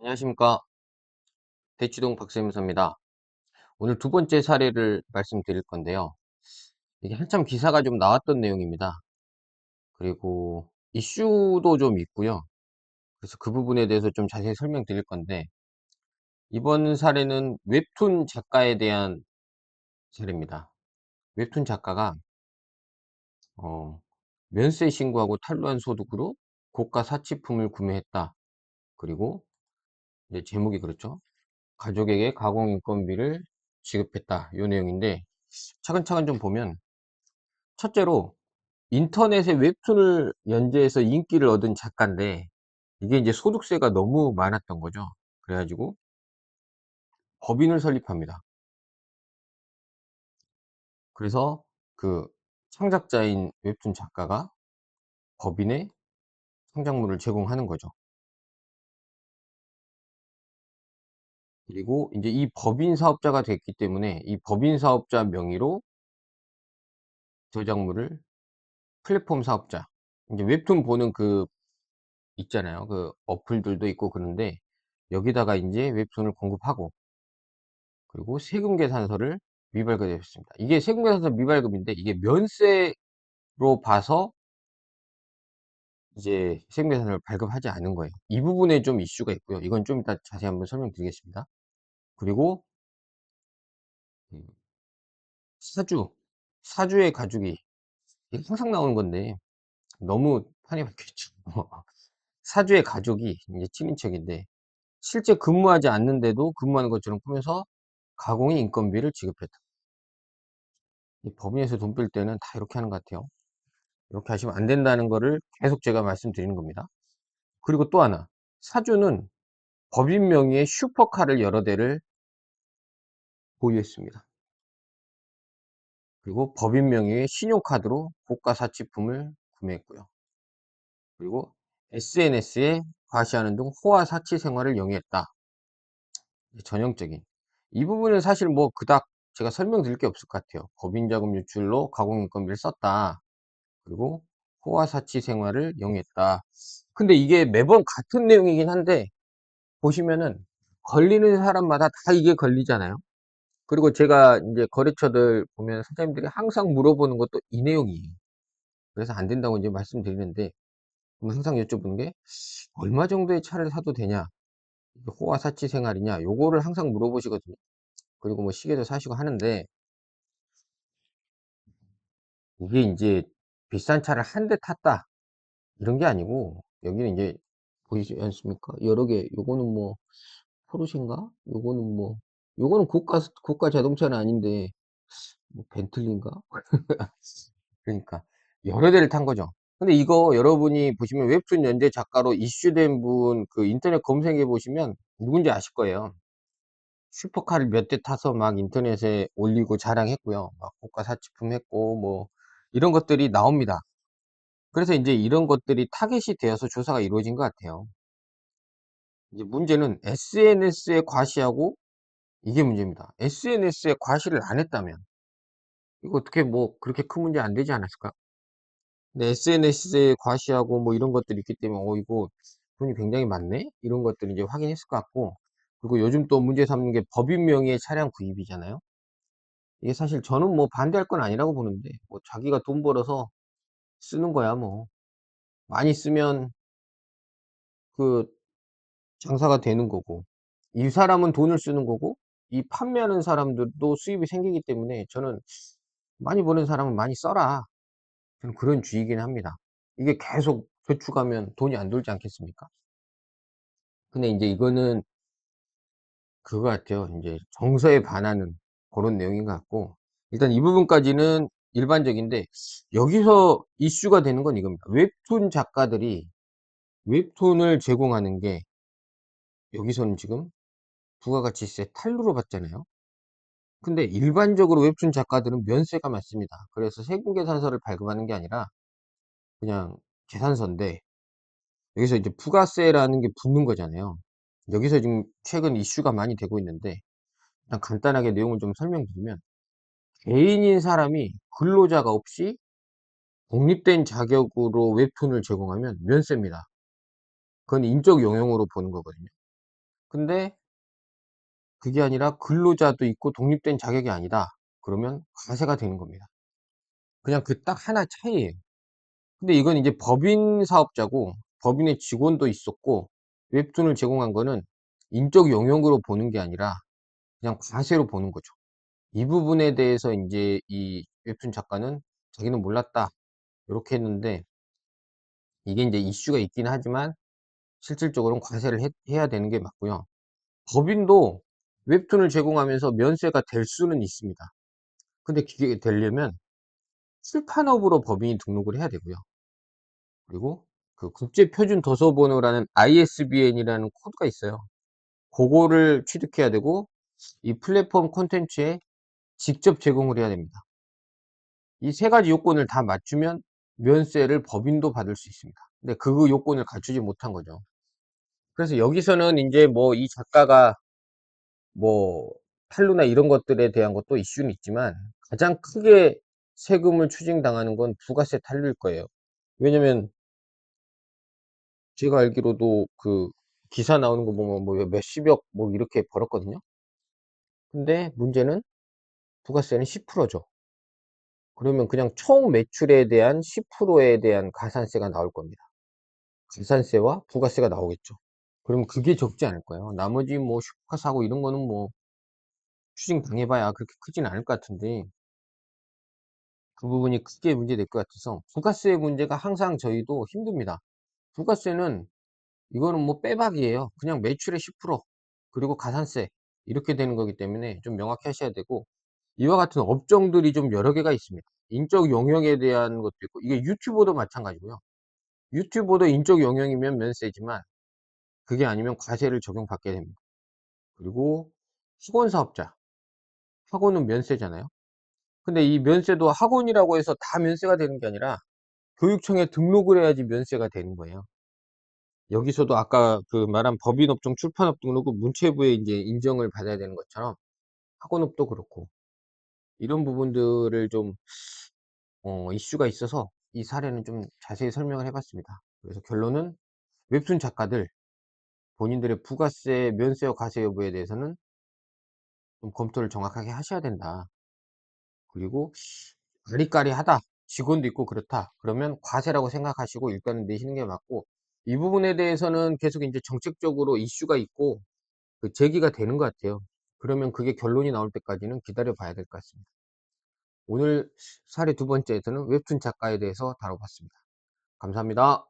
안녕하십니까. 대치동 박세무사입니다. 오늘 두 번째 사례를 말씀드릴 건데요. 이게 한참 기사가 좀 나왔던 내용입니다. 그리고 이슈도 좀 있고요. 그래서 그 부분에 대해서 좀 자세히 설명드릴 건데, 이번 사례는 웹툰 작가에 대한 사례입니다. 웹툰 작가가 어, 면세 신고하고 탈루한 소득으로 고가 사치품을 구매했다. 그리고 이제 제목이 그렇죠. 가족에게 가공인건비를 지급했다. 이 내용인데, 차근차근 좀 보면, 첫째로 인터넷에 웹툰을 연재해서 인기를 얻은 작가인데, 이게 이제 소득세가 너무 많았던 거죠. 그래 가지고 법인을 설립합니다. 그래서 그 창작자인 웹툰 작가가 법인에 창작물을 제공하는 거죠. 그리고 인제 이 법인 사업자가 됐기 때문에 이 법인 사업자 명의로 저작물을 플랫폼 사업자, 인제 웹툰 보는 그 있잖아요. 그 어플들도 있고 그런데, 여기다가 인제 웹툰을 공급하고, 그리고 세금 계산서를 미발급했습니다. 이게 세금 계산서 미발급인데, 이게 면세로 봐서 이제 세금 계산서를 발급하지 않은 거예요. 이 부분에 좀 이슈가 있고요. 이건 좀 이따 자세히 한번 설명드리겠습니다. 그리고 음 사주, 사주의 가족이, 이게 항상 나오는 건데 너무 판이 바뀌었죠. 사주의 가족이 이제 친인척인데, 실제 근무하지 않는데도 근무하는 것처럼 꾸며서 가공의 인건비를 지급했다. 이 법인에서 돈 뺄 때는 다 이렇게 하는 것 같아요. 이렇게 하시면 안 된다는 거를 계속 제가 말씀드리는 겁니다. 그리고 또 하나, 사주는 법인 명의의 슈퍼카를 여러 대를 보유했습니다. 그리고 법인 명의의 신용카드로 고가 사치품을 구매했고요. 그리고 SNS에 과시하는 등 호화 사치 생활을 영위했다. 전형적인. 이 부분은 사실 뭐 그닥 제가 설명드릴 게 없을 것 같아요. 법인 자금 유출로 가공인건비를 썼다. 그리고 호화 사치 생활을 영위했다. 근데 이게 매번 같은 내용이긴 한데, 보시면은 걸리는 사람마다 다 이게 걸리잖아요. 그리고 제가 인제 거래처들 보면 사장님들이 항상 물어보는 것도 이 내용이에요. 그래서 안 된다고 인제 말씀드리는데, 그럼 항상 여쭤보는 게 "얼마 정도의 차를 사도 되냐? 이게 호화 사치 생활이냐?" 요거를 항상 물어보시거든요. 그리고 뭐 시계도 사시고 하는데, 이게 인제 비싼 차를 한 대 탔다, 이런 게 아니고, 여기는 인제 보이지 않습니까? 여러 개, 요거는 뭐 포르쉐인가? 요거는 뭐, 요거는 고가 자동차는 아닌데 뭐 벤틀리인가? 그러니까 여러 대를 탄 거죠. 근데 이거 여러분이 보시면 웹툰 연재 작가로 이슈된 분 그 인터넷 검색해 보시면 누군지 아실 거예요. 슈퍼카를 몇 대 타서 막 인터넷에 올리고 자랑했고요. 막 고가 사치품 했고 뭐 이런 것들이 나옵니다. 그래서 인제 이런 것들이 타겟이 되어서 조사가 이루어진 것 같아요. 이제 문제는 SNS에 과시하고, 이게 문제입니다. SNS에 과시를 안 했다면 이거 어떻게 뭐 그렇게 큰 문제 안 되지 않았을까? 근데 SNS에 과시하고 뭐 이런 것들이 있기 때문에 '어 이거 돈이 굉장히 많네.' 이런 것들을 이제 확인했을 것 같고, 그리고 요즘 또 문제 삼는 게 법인 명의의 차량 구입이잖아요. 이게 사실 저는 뭐 반대할 건 아니라고 보는데, 뭐 자기가 돈 벌어서 쓰는 거야 뭐. 많이 쓰면 그 장사가 되는 거고, 이 사람은 돈을 쓰는 거고, 이 판매하는 사람들도 수입이 생기기 때문에 저는 '많이 버는 사람은 많이 써라.' 저는 그런 주의이긴 합니다. 이게 계속 저축하면 돈이 안 돌지 않겠습니까? 근데 인제 이거는 그거 같아요. 인제 정서에 반하는 고런 내용인 것 같고, 일단 이 부분까지는 일반적인데, 여기서 이슈가 되는 건 이겁니다. 웹툰 작가들이 웹툰을 제공하는 게, 여기서는 지금 부가가치세 탈루로 받잖아요. 근데 일반적으로 웹툰 작가들은 면세가 많습니다. 그래서 세금계산서를 발급하는 게 아니라 그냥 계산서인데, 여기서 이제 부가세라는 게 붙는 거잖아요. 여기서 지금 최근 이슈가 많이 되고 있는데, 일단 간단하게 내용을 좀 설명드리면, 개인인 사람이 근로자가 없이 독립된 자격으로 웹툰을 제공하면 면세입니다. 그건 인적 용역으로 보는 거거든요. 근데 그게 아니라 근로자도 있고 독립된 자격이 아니다. 그러면 과세가 되는 겁니다. 그냥 그 딱 하나 차이예요. 근데 이건 이제 법인 사업자고 법인의 직원도 있었고 웹툰을 제공한 거는 인적 영역으로 보는 게 아니라 그냥 과세로 보는 거죠. 이 부분에 대해서 인제 이 웹툰 작가는 자기는 몰랐다 요렇게 했는데, 이게 인제 이슈가 있긴 하지만 실질적으로는 과세를 해야 되는 게 맞고요. 법인도 웹툰을 제공하면서 면세가 될 수는 있습니다. 근데 그게 되려면 출판업으로 법인이 등록을 해야 되고요. 그리고 그 국제표준도서번호라는 ISBN이라는 코드가 있어요. 고거를 취득해야 되고 이 플랫폼 콘텐츠에 직접 제공을 해야 됩니다. 이 세 가지 요건을 다 맞추면 면세를 법인도 받을 수 있습니다. 근데 그 요건을 갖추지 못한 거죠. 그래서 여기서는 인제 뭐 이 작가가 뭐 판로나 이런 것들에 대한 것도 이슈는 있지만 가장 크게 세금을 추징당하는 건 부가세 탄류일 거예요. 왜냐면 제가 알기로도 그 기사 나오는 거 보면 뭐 몇십억 뭐 이렇게 벌었거든요. 근데 문제는 부가세는 10%죠. 그러면 그냥 총 매출에 대한 10%에 대한 가산세가 나올 겁니다. 가산세와 부가세가 나오겠죠. 그럼 그게 적지 않을 거예요. 나머지 뭐 슈퍼카 사고 이런 거는 뭐 추징 당해봐야 그렇게 크진 않을 것 같은데, 그 부분이 크게 문제될 것 같아서 부가세 문제가 항상 저희도 힘듭니다. 부가세는 이거는 뭐 빼박이에요. 그냥 매출의 10% 그리고 가산세 이렇게 되는 거기 때문에 좀 명확히 하셔야 되고, 이와 같은 업종들이 좀 여러 개가 있습니다. 인적 용역에 대한 것도 있고, 이게 유튜버도 마찬가지고요. 유튜버도 인적 용역이면 면세지만 그게 아니면 과세를 적용받게 됩니다. 그리고 학원 사업자, 학원은 면세잖아요. 근데 이 면세도 학원이라고 해서 다 면세가 되는 게 아니라 교육청에 등록을 해야지 면세가 되는 거예요. 여기서도 아까 그 말한 법인업종 출판업 등록은 문체부에 이제 인정을 받아야 되는 것처럼 학원업도 그렇고, 이런 부분들을 좀 이슈가 있어서 이 사례는 좀 자세히 설명을 해 봤습니다. 그래서 결론은 웹툰 작가들 본인들의 부가세 면세와 과세 여부에 대해서는 좀 검토를 정확하게 하셔야 된다. 그리고 아리까리하다, 직원도 있고 그렇다, 그러면 과세라고 생각하시고 일단은 내시는 게 맞고, 이 부분에 대해서는 계속 인제 정책적으로 이슈가 있고 그 제기가 되는 것 같아요. 그러면 그게 결론이 나올 때까지는 기다려 봐야 될 것 같습니다. 오늘 사례 두 번째에서는 웹툰 작가에 대해서 다뤄봤습니다. 감사합니다.